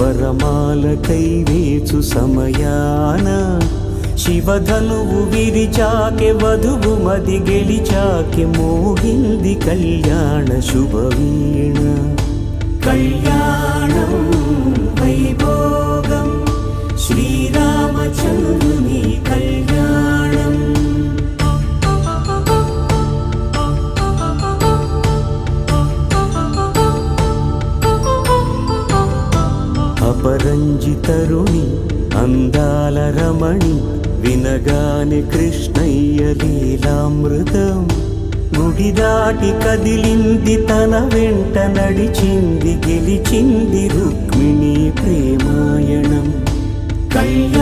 వరమాలకై వేచు సమయాన శివధనువు విరిచాకె వధువు మది గెలిచాకె మోగింది కళ్యాణ శుభవీణ. కళ్యాణం వైభోగం శ్రీరామచంద్రుని కళ్యాణం. అపరంజి తరుణి అందాల రమణి వినగానే కృష్ణయ్య లీలామృతం. గుడి దాటి కదిలింది తన వెంట నడిచింది గెలిచింది రుక్మిణి ప్రేమాయణం. కళ్యాణ